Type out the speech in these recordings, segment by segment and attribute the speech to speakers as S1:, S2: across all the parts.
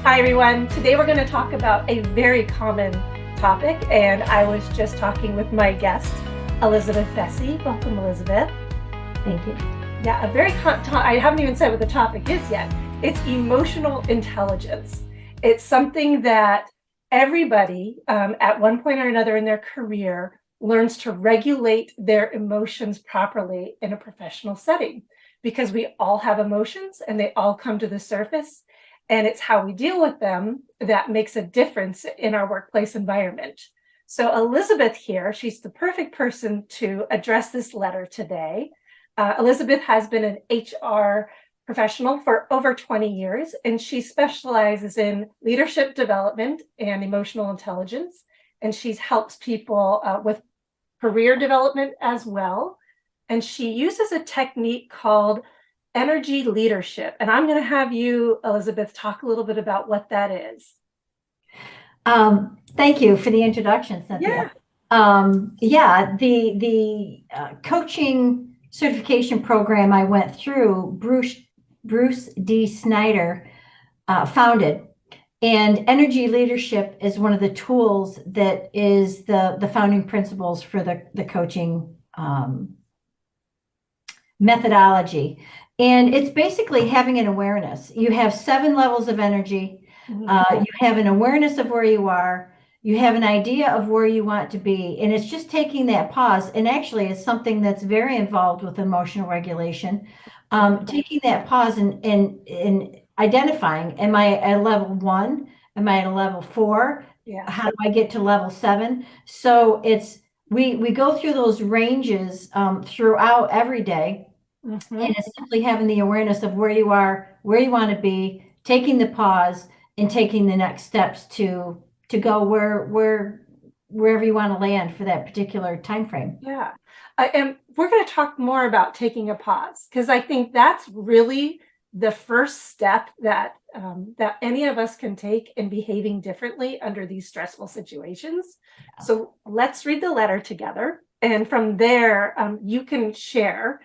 S1: Hi, everyone. Today we're going to talk about a very common topic, and I was just talking with my guest, Elizabeth Bessey. Welcome, Elizabeth.
S2: Thank you.
S1: Yeah, I haven't even said what the topic is yet. It's emotional intelligence. It's something that everybody at one point or another in their career learns to regulate their emotions properly in a professional setting, because we all have emotions and they all come to the surface. And it's how we deal with them that makes a difference in our workplace environment. So Elizabeth here, she's the perfect person to address this letter today. Elizabeth has been an HR professional for over 20 years, and she specializes in leadership development and emotional intelligence. And she helps people with career development as well. And she uses a technique called energy leadership. And I'm going to have you, Elizabeth, talk a little bit about what that is.
S2: Thank you for the introduction, Cynthia. The coaching certification program I went through, Bruce D. Snyder founded, and energy leadership is one of the tools that is the founding principles for the coaching methodology. And it's basically having an awareness. You have 7 levels of energy. You have an awareness of where you are. You have an idea of where you want to be. And it's just taking that pause. And actually, it's something that's very involved with emotional regulation. Taking that pause and identifying, am I at level 1? Am I at a level 4?
S1: Yeah.
S2: How do I get to level 7? So we go through those ranges throughout every day. And it's simply having the awareness of where you are, where you want to be, taking the pause and taking the next steps to go wherever you want to land for that particular time frame.
S1: Yeah. And we're going to talk more about taking a pause, because I think that's really the first step that any of us can take in behaving differently under these stressful situations. So let's read the letter together. And from there, you can share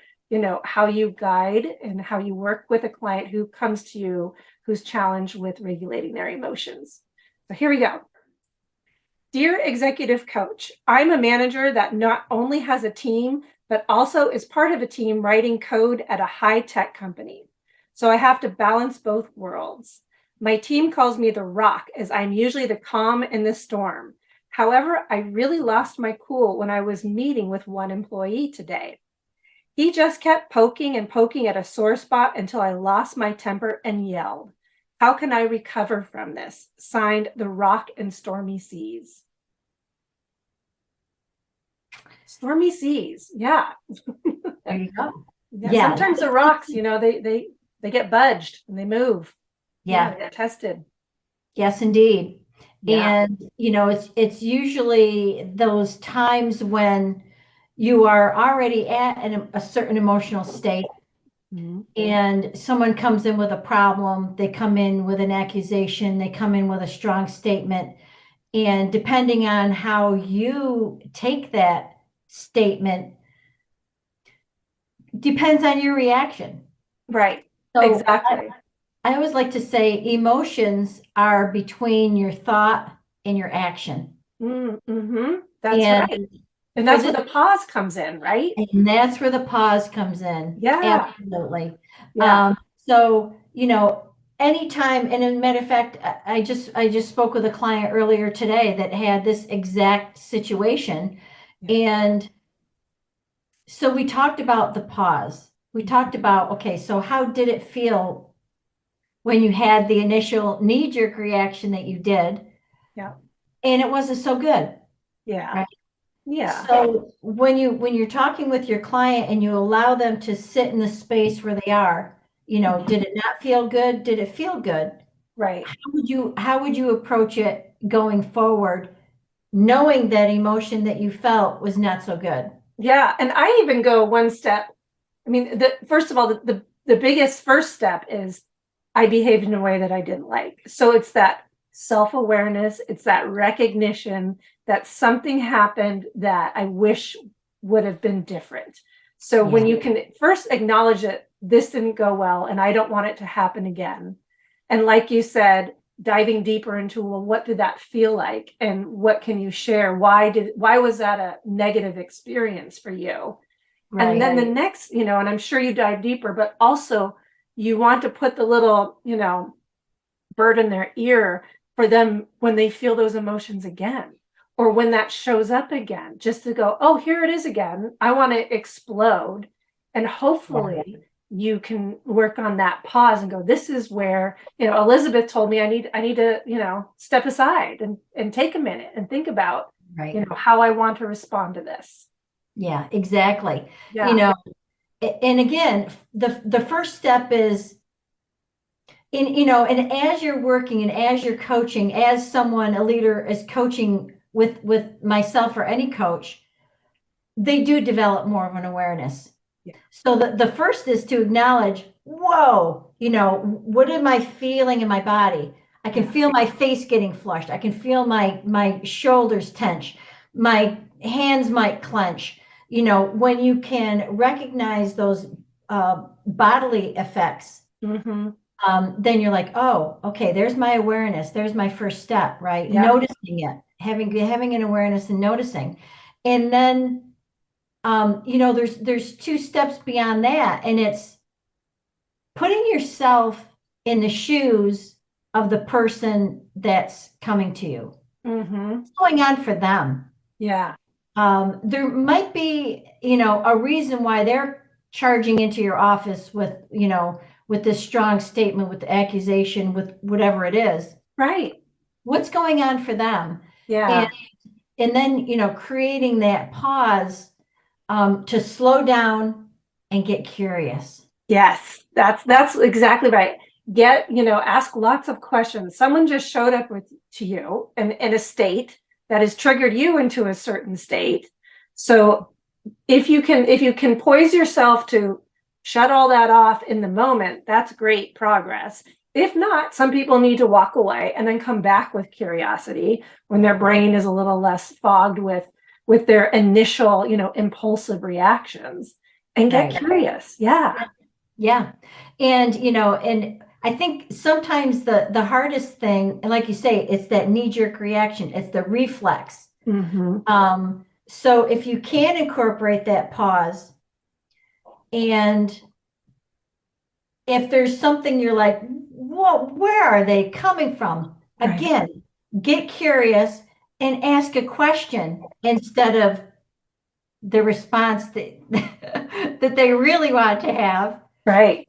S1: how you guide and how you work with a client who comes to you who's challenged with regulating their emotions. So here we go. Dear executive coach, I'm a manager that not only has a team, but also is part of a team writing code at a high-tech company. So I have to balance both worlds. My team calls me the rock, as I'm usually the calm in the storm. However, I really lost my cool when I was meeting with one employee today. He just kept poking and poking at a sore spot until I lost my temper and yelled. How can I recover from this? Signed, The Rock and Stormy Seas. Stormy seas. Yeah.
S2: There you go.
S1: Yeah. Sometimes the rocks, they get budged and they move.
S2: Yeah.
S1: They get tested.
S2: Yes, indeed.
S1: Yeah.
S2: And it's usually those times when you are already at a certain emotional state, and someone comes in with a problem, they come in with an accusation, they come in with a strong statement, and depending on how you take that statement depends on your reaction.
S1: Right.
S2: So
S1: exactly.
S2: I always like to say emotions are between your thought and your action.
S1: That's right. And that's where the pause comes in, right?
S2: And that's where the pause comes in.
S1: Yeah.
S2: Absolutely.
S1: Yeah.
S2: So, anytime, and as a matter of fact, I just spoke with a client earlier today that had this exact situation. And so we talked about the pause. We talked about, okay, so how did it feel when you had the initial knee-jerk reaction that you did?
S1: Yeah.
S2: And it wasn't so good.
S1: Yeah.
S2: Right?
S1: Yeah.
S2: So when you're talking with your client and you allow them to sit in the space where they are, did it not feel good? Did it feel good?
S1: Right.
S2: How would you approach it going forward, knowing that emotion that you felt was not so good?
S1: Yeah. And I even go one step. I mean, first of all, the biggest first step is I behaved in a way that I didn't like. So it's that self-awareness, it's that recognition that something happened that I wish would have been different. So when you can first acknowledge that this didn't go well and I don't want it to happen again. And like you said, diving deeper into, well, what did that feel like? And what can you share? Why was that a negative experience for you? And then the next, and I'm sure you dive deeper, but also you want to put the little, bird in their ear for them when they feel those emotions again, or when that shows up again, just to go, oh, here it is again. I want to explode. And hopefully you can work on that pause and go, this is where, Elizabeth told me I need to, step aside and take a minute and think about, how I want to respond to this.
S2: Yeah, exactly.
S1: Yeah.
S2: And again, the first step is and as you're working and as you're coaching, as someone, a leader is coaching with myself or any coach, they do develop more of an awareness.
S1: Yeah.
S2: So the first is to acknowledge, whoa, what am I feeling in my body? I can feel my face getting flushed. I can feel my shoulders tense. My hands might clench. When you can recognize those bodily effects, then you're like, oh, okay, there's my awareness. There's my first step, right?
S1: Yeah.
S2: Noticing it, having an awareness and noticing. And then, there's two steps beyond that. And it's putting yourself in the shoes of the person that's coming to you. What's going on for them?
S1: Yeah.
S2: There might be, a reason why they're charging into your office with this strong statement, with the accusation, with whatever it is.
S1: Right.
S2: What's going on for them?
S1: Yeah.
S2: And then, creating that pause to slow down and get curious.
S1: Yes, that's exactly right. Ask lots of questions. Someone just showed up to you in a state that has triggered you into a certain state. So if you can poise yourself to shut all that off in the moment, that's great progress. If not, some people need to walk away and then come back with curiosity when their brain is a little less fogged with their initial, impulsive reactions, and get curious. Yeah.
S2: Yeah. And, and I think sometimes the hardest thing, and like you say, it's that knee-jerk reaction. It's the reflex. So if you can incorporate that pause, and if there's something you're like, whoa, where are they coming from?
S1: Right.
S2: Again, get curious and ask a question instead of the response that they really want to have.
S1: Right.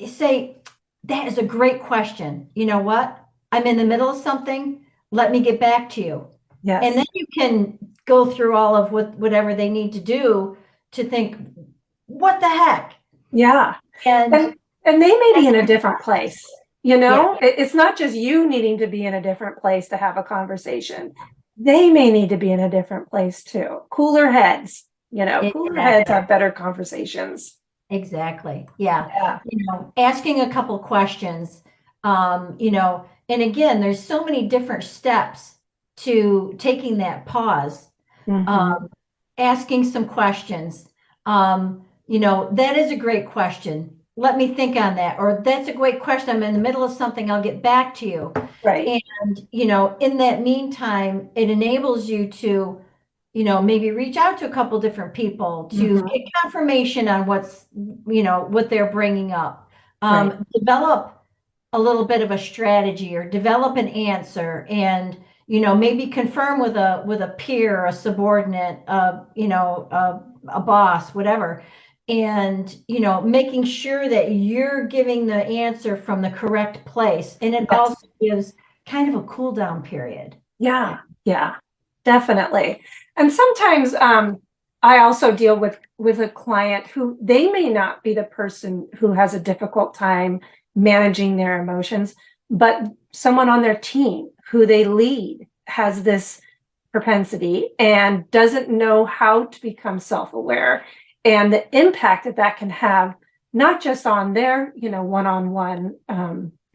S2: Say, that is a great question. You know what? I'm in the middle of something. Let me get back to you.
S1: Yes.
S2: And then you can go through all of whatever they need to do to think, what the heck?
S1: Yeah. And they may be in a different place. It's not just you needing to be in a different place to have a conversation. They may need to be in a different place too. Cooler heads, cooler heads have better conversations.
S2: Exactly. Yeah. Asking a couple questions, and again, there's so many different steps to taking that pause, asking some questions. That is a great question. Let me think on that. Or that's a great question. I'm in the middle of something. I'll get back to you.
S1: Right.
S2: And, in that meantime, it enables you to, maybe reach out to a couple different people to get confirmation on what's, what they're bringing up. Develop a little bit of a strategy or develop an answer, and, maybe confirm with a peer, a subordinate, a boss, whatever. And, making sure that you're giving the answer from the correct place. And it also gives kind of a cool down period.
S1: Yeah. Yeah, definitely. And sometimes I also deal with a client who they may not be the person who has a difficult time managing their emotions, but someone on their team who they lead has this propensity and doesn't know how to become self-aware, and the impact that can have, not just on their, one-on-one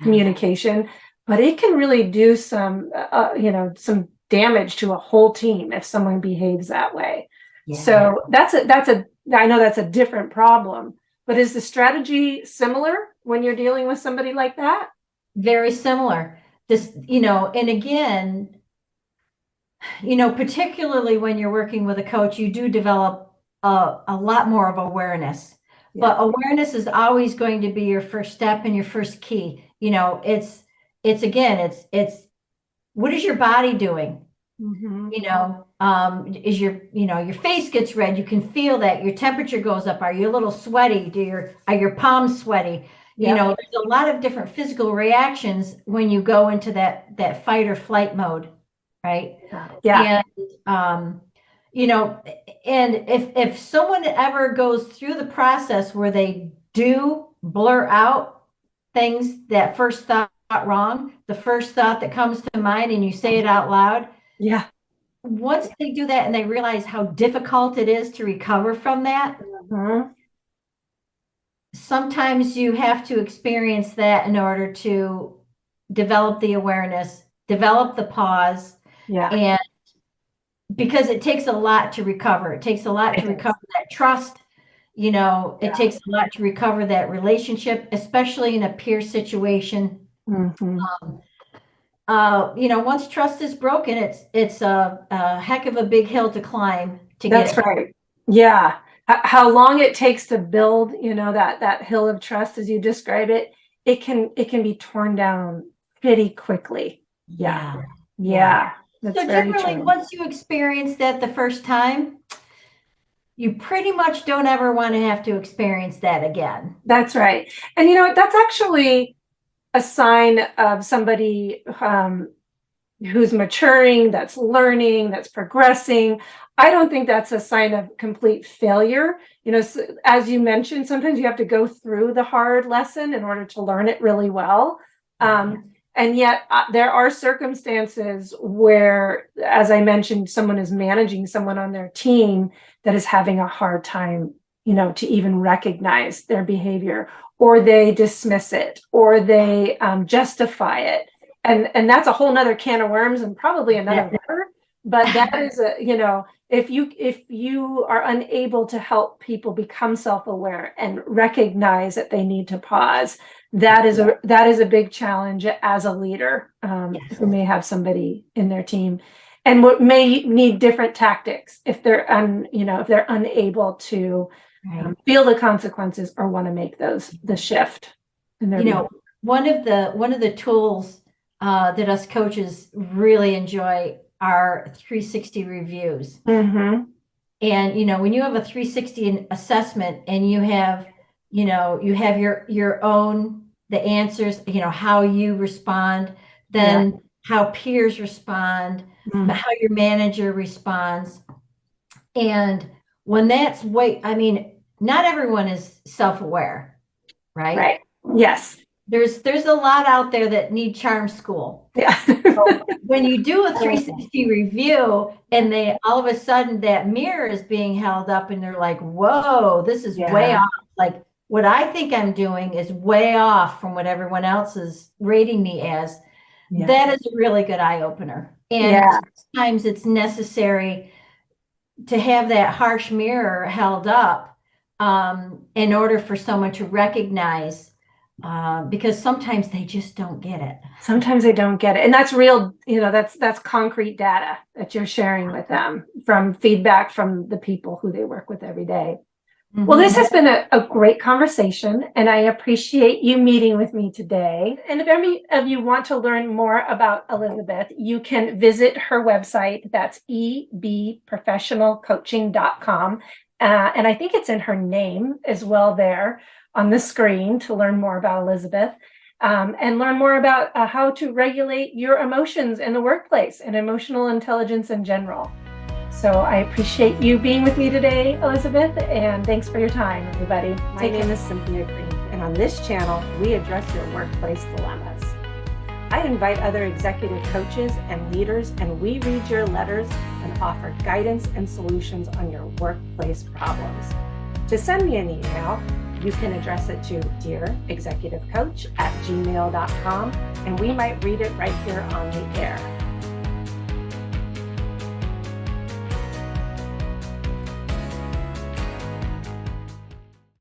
S1: communication, but it can really do some damage to a whole team if someone behaves that way. Yeah. So I know that's a different problem, but is the strategy similar when you're dealing with somebody like that?
S2: very similar. This, and again, particularly when you're working with a coach, you do develop a lot more of awareness.
S1: Yeah.
S2: But awareness is always going to be your first step and your first key. It's what is your body doing?
S1: Mhm.
S2: Is your face gets red, you can feel that your temperature goes up. Are you a little sweaty? Are your palms sweaty?
S1: Yep.
S2: There's a lot of different physical reactions when you go into that fight or flight mode, right?
S1: Yeah.
S2: And and if someone ever goes through the process where they do blur out things that first thought wrong, the first thought that comes to mind, and you say it out loud.
S1: Yeah.
S2: Once they do that and they realize how difficult it is to recover from that,
S1: Mhm.
S2: sometimes you have to experience that in order to develop the awareness, develop the pause,
S1: Yeah.
S2: and because it takes a lot to recover. It takes a lot to recover that trust. It takes a lot to recover that relationship, especially in a peer situation.
S1: Mhm.
S2: Once trust is broken, it's a heck of a big hill to climb to
S1: That's
S2: get.
S1: right. Yeah. How long it takes to build, that hill of trust as you describe it, it can be torn down pretty quickly. Yeah. That's
S2: So
S1: very
S2: generally,
S1: true.
S2: once you experience that the first time, you pretty much don't ever want to have to experience that again.
S1: That's right. And that's actually a sign of somebody who's maturing, that's learning, that's progressing. I don't think that's a sign of complete failure. As you mentioned, sometimes you have to go through the hard lesson in order to learn it really well. And yet there are circumstances where, as I mentioned, someone is managing someone on their team that is having a hard time, to even recognize their behavior, or they dismiss it, or they justify it. And that's a whole nother can of worms and probably another letter. But that is if you are unable to help people become self-aware and recognize that they need to pause, that is a big challenge as a leader who may have somebody in their team and what may need different tactics if they're unable to feel the consequences or want to make the shift in their
S2: one of the tools that us coaches really enjoy are 360 reviews.
S1: Mm-hmm.
S2: And when you have a 360 assessment and you have your own the answers, how you respond, then how peers respond, how your manager responds. And when that's not everyone is self-aware, right?
S1: Right. Yes.
S2: There's a lot out there that need charm school.
S1: Yeah.
S2: So when you do a 360 review and they all of a sudden that mirror is being held up and they're like, whoa, this is way off. Like what I think I'm doing is way off from what everyone else is rating me as. That is a really good eye opener. And sometimes it's necessary to have that harsh mirror held up in order for someone to recognize, because sometimes they just don't get it.
S1: Sometimes they don't get it. And that's real, that's concrete data that you're sharing with them from feedback from the people who they work with every day. Mm-hmm. Well, this has been a great conversation, and I appreciate you meeting with me today. And if any of you want to learn more about Elizabeth, you can visit her website. That's ebprofessionalcoaching.com. And I think it's in her name as well there on the screen to learn more about Elizabeth and learn more about how to regulate your emotions in the workplace and emotional intelligence in general. So I appreciate you being with me today, Elizabeth, and thanks for your time, everybody.
S3: My name is Cynthia Greenfield, and on this channel, we address your workplace dilemmas. I invite other executive coaches and leaders, and we read your letters and offer guidance and solutions on your workplace problems. To send me an email, you can address it to dearexecutivecoach@gmail.com, and we might read it right here on the air.